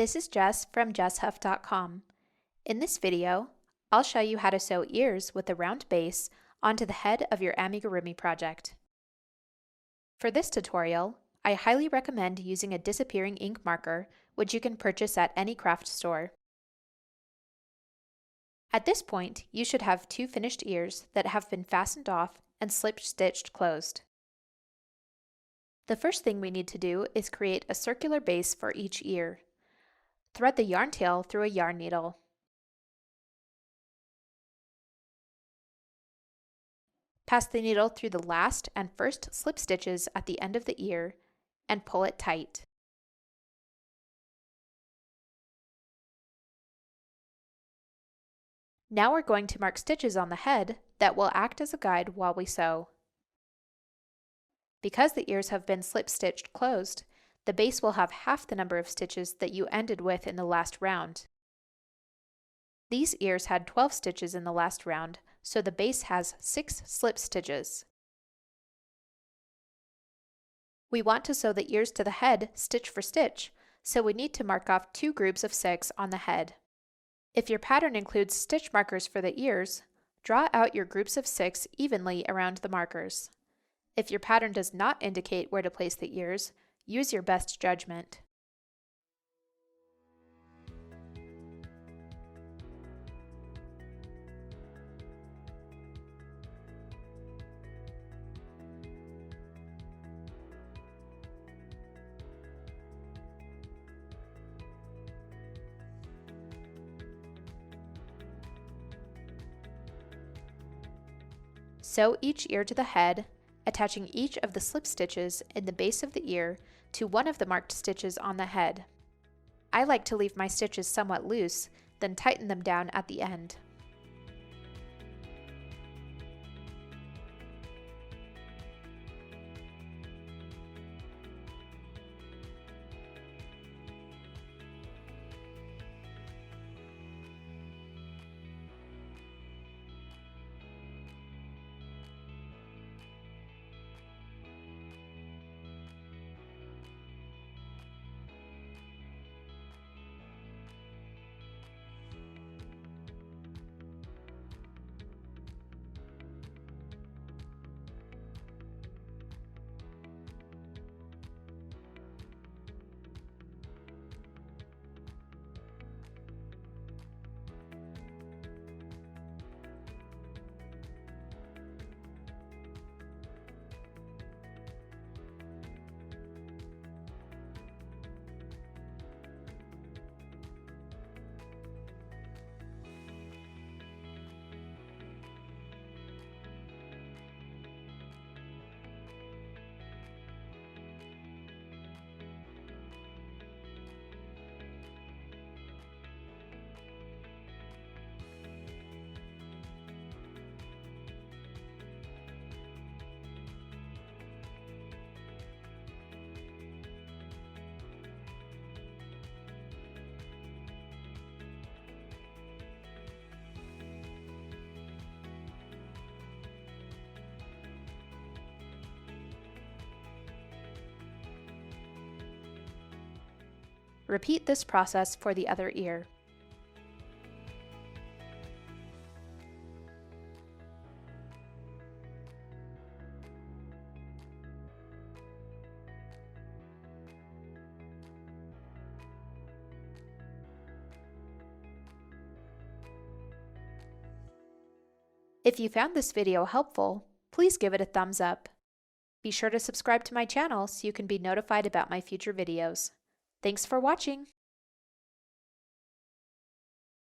This is Jess from jesshuff.com. In this video, I'll show you how to sew ears with a round base onto the head of your amigurumi project. For this tutorial, I highly recommend using a disappearing ink marker, which you can purchase at any craft store. At this point, you should have two finished ears that have been fastened off and slip-stitched closed. The first thing we need to do is create a circular base for each ear. Thread the yarn tail through a yarn needle. Pass the needle through the last and first slip stitches at the end of the ear and pull it tight. Now we're going to mark stitches on the head that will act as a guide while we sew. Because the ears have been slip-stitched closed, the base will have half the number of stitches that you ended with in the last round. These ears had 12 stitches in the last round, so the base has 6 slip stitches. We want to sew the ears to the head stitch for stitch, so we need to mark off 2 groups of 6 on the head. If your pattern includes stitch markers for the ears, draw out your groups of 6 evenly around the markers. If your pattern does not indicate where to place the ears, use your best judgment. Sew each ear to the head, attaching each of the slip stitches in the base of the ear to one of the marked stitches on the head. I like to leave my stitches somewhat loose, then tighten them down at the end. Repeat this process for the other ear. If you found this video helpful, please give it a thumbs up. Be sure to subscribe to my channel so you can be notified about my future videos. Thanks for watching!